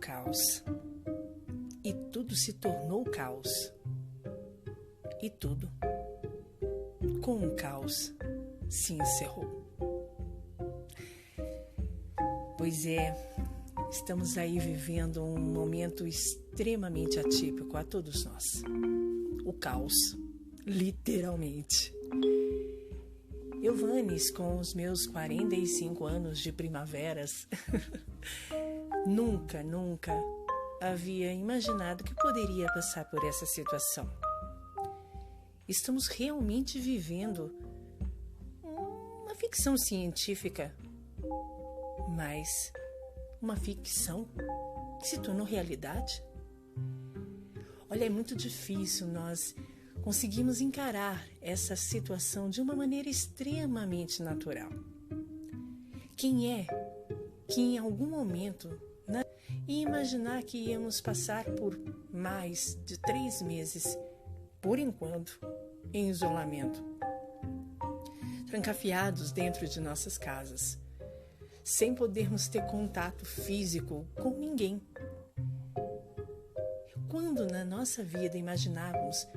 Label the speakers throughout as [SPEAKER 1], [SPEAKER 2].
[SPEAKER 1] caos. E tudo se tornou caos. E tudo, com um caos, se encerrou. Pois é, estamos aí vivendo um momento extremamente atípico a todos nós. O caos, literalmente. Eu, Vanes, com os meus 45 anos de primaveras, nunca havia imaginado que poderia passar por essa situação. Estamos realmente vivendo uma ficção científica, mas uma ficção que se tornou realidade. Olha, é muito difícil nós conseguimos encarar essa situação de uma maneira extremamente natural. Quem é que em algum momento ia imaginar que íamos passar por mais de 3 meses, por enquanto, em isolamento, trancafiados dentro de nossas casas, sem podermos ter contato físico com ninguém? Quando na nossa vida imaginávamos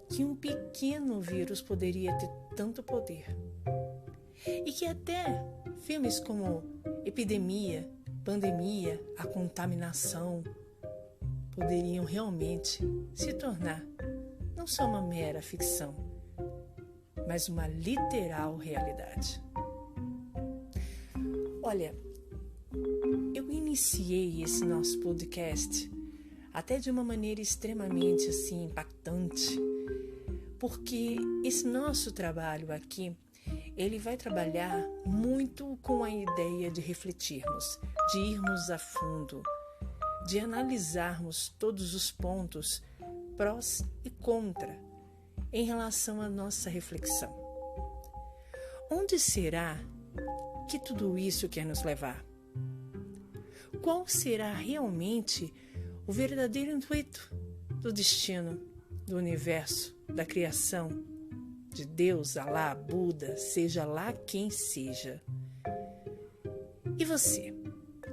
[SPEAKER 1] que um pequeno vírus poderia ter tanto poder e que até filmes como epidemia, pandemia, a contaminação poderiam realmente se tornar não só uma mera ficção, mas uma literal realidade. Olha, eu iniciei esse nosso podcast até de uma maneira extremamente assim impactante, porque esse nosso trabalho aqui, ele vai trabalhar muito com a ideia de refletirmos, de irmos a fundo, de analisarmos todos os pontos prós e contra em relação à nossa reflexão. Onde será que tudo isso quer nos levar? Qual será realmente o verdadeiro intuito do destino, do universo, da criação, de Deus, Alá, Buda, seja lá quem seja? E você,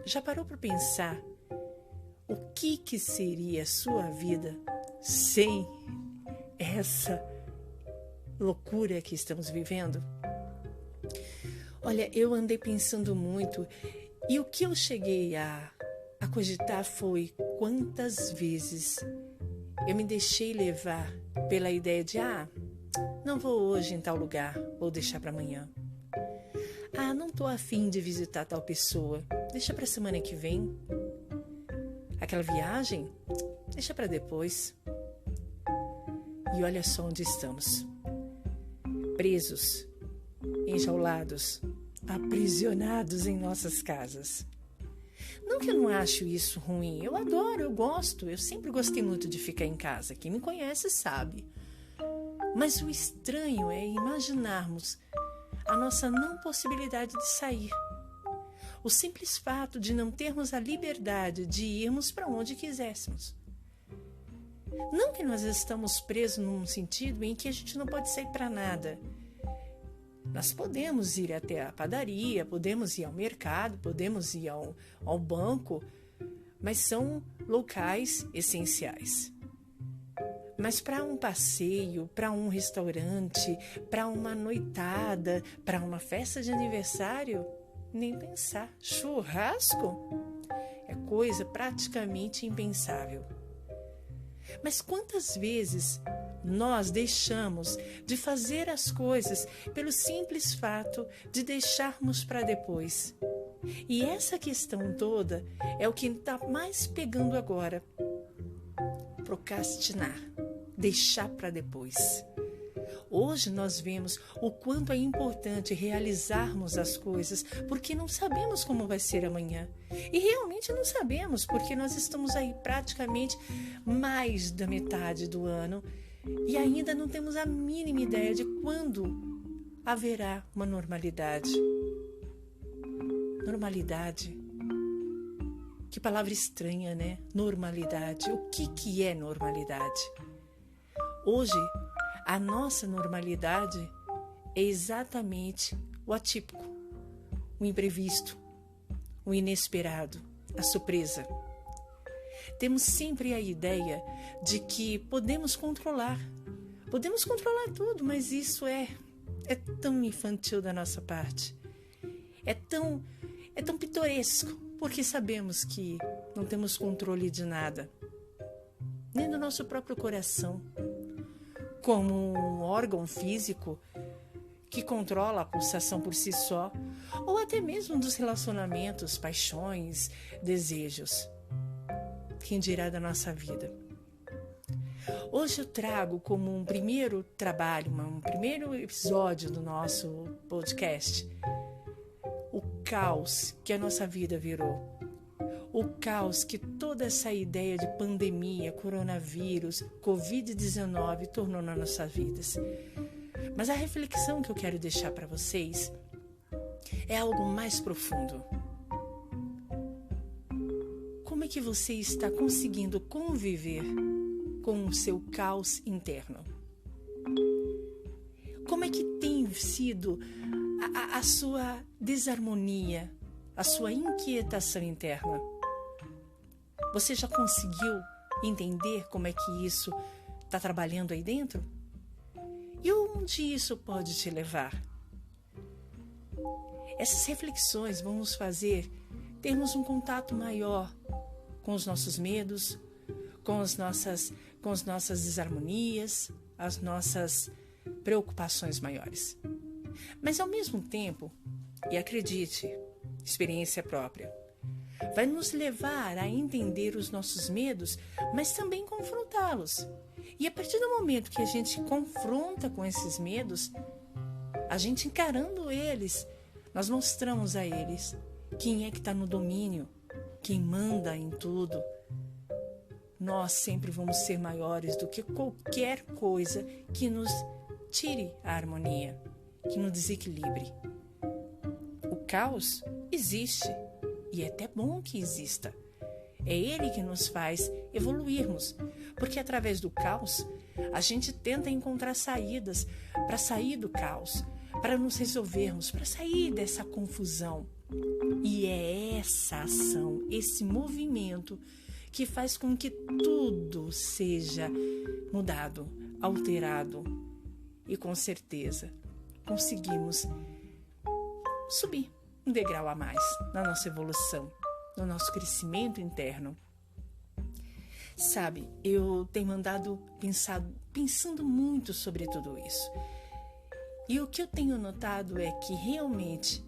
[SPEAKER 1] já parou para pensar o que seria a sua vida sem essa loucura que estamos vivendo? Olha, eu andei pensando muito e o que eu cheguei a cogitar foi quantas vezes eu me deixei levar pela ideia de não vou hoje em tal lugar, vou deixar para amanhã. Não estou a fim de visitar tal pessoa, deixa para semana que vem. Aquela viagem, deixa para depois. E olha só onde estamos. Presos, enjaulados, aprisionados em nossas casas. Não que eu não acho isso ruim, eu adoro, eu gosto, eu sempre gostei muito de ficar em casa. Quem me conhece sabe. Mas o estranho é imaginarmos a nossa não possibilidade de sair. O simples fato de não termos a liberdade de irmos para onde quiséssemos. Não que nós estamos presos num sentido em que a gente não pode sair para nada. Nós podemos ir até a padaria, podemos ir ao mercado, podemos ir ao banco, mas são locais essenciais. Mas para um passeio, para um restaurante, para uma noitada, para uma festa de aniversário, nem pensar. Churrasco é coisa praticamente impensável. Mas quantas vezes nós deixamos de fazer as coisas pelo simples fato de deixarmos para depois? E essa questão toda é o que está mais pegando agora. Procrastinar, deixar para depois. Hoje nós vemos o quanto é importante realizarmos as coisas, porque não sabemos como vai ser amanhã. E realmente não sabemos, porque nós estamos aí praticamente mais da metade do ano e ainda não temos a mínima ideia de quando haverá uma normalidade. Normalidade. Que palavra estranha, né? Normalidade. O que é normalidade? Hoje, a nossa normalidade é exatamente o atípico, o imprevisto, o inesperado, a surpresa. temos sempre a ideia de que podemos controlar tudo, mas isso é tão infantil da nossa parte. É tão pitoresco, porque sabemos que não temos controle de nada, nem do nosso próprio coração, como um órgão físico que controla a pulsação por si só, ou até mesmo dos relacionamentos, paixões, desejos. Quem dirá da nossa vida? Hoje eu trago como um primeiro trabalho, um primeiro episódio do nosso podcast, o caos que a nossa vida virou. O caos que toda essa ideia de pandemia, coronavírus, Covid-19 tornou nas nossas vidas. Mas a reflexão que eu quero deixar para vocês é algo mais profundo. Como é que você está conseguindo conviver com o seu caos interno? Como é que tem sido a sua desarmonia, a sua inquietação interna? Você já conseguiu entender como é que isso está trabalhando aí dentro? E onde isso pode te levar? Essas reflexões vão nos fazer termos um contato maior com os nossos medos, com as nossas desarmonias, as nossas preocupações maiores. Mas ao mesmo tempo, e acredite, experiência própria, vai nos levar a entender os nossos medos, mas também confrontá-los. E a partir do momento que a gente confronta com esses medos, a gente encarando eles, nós mostramos a eles quem é que está no domínio, quem manda em tudo. Nós sempre vamos ser maiores do que qualquer coisa que nos tire a harmonia, que nos desequilibre. O caos existe e é até bom que exista. É ele que nos faz evoluirmos, porque através do caos a gente tenta encontrar saídas para sair do caos, para nos resolvermos, para sair dessa confusão. E é essa ação, esse movimento que faz com que tudo seja mudado, alterado. E com certeza conseguimos subir um degrau a mais na nossa evolução, no nosso crescimento interno. Sabe, eu tenho andado pensando muito sobre tudo isso. E o que eu tenho notado é que realmente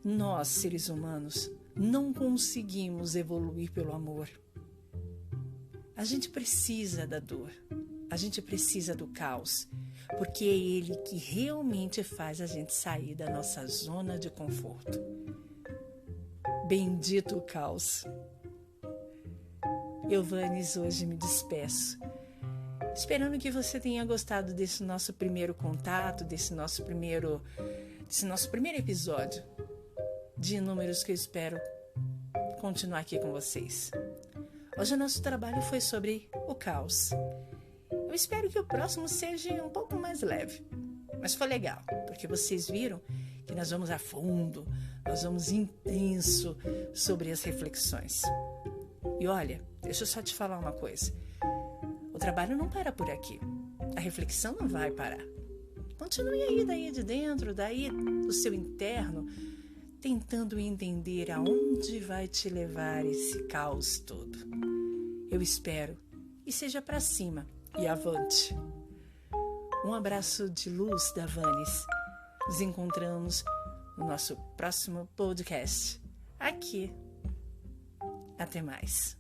[SPEAKER 1] nós, seres humanos, não conseguimos evoluir pelo amor. A gente precisa da dor, a gente precisa do caos, porque é ele que realmente faz a gente sair da nossa zona de conforto. Bendito o caos. Eu, Vanes, hoje me despeço, esperando que você tenha gostado desse nosso primeiro contato, desse nosso primeiro episódio de inúmeros que eu espero continuar aqui com vocês. Hoje o nosso trabalho foi sobre o caos. Eu espero que o próximo seja um pouco mais leve, mas foi legal, porque vocês viram que nós vamos a fundo, nós vamos intenso sobre as reflexões. E olha, deixa eu só te falar uma coisa. O trabalho não para por aqui. A reflexão não vai parar. Continue aí daí de dentro, daí do seu interno, tentando entender aonde vai te levar esse caos todo. Eu espero e seja pra cima e avante. Um abraço de luz da Vanes. Nos encontramos no nosso próximo podcast. Aqui. Até mais.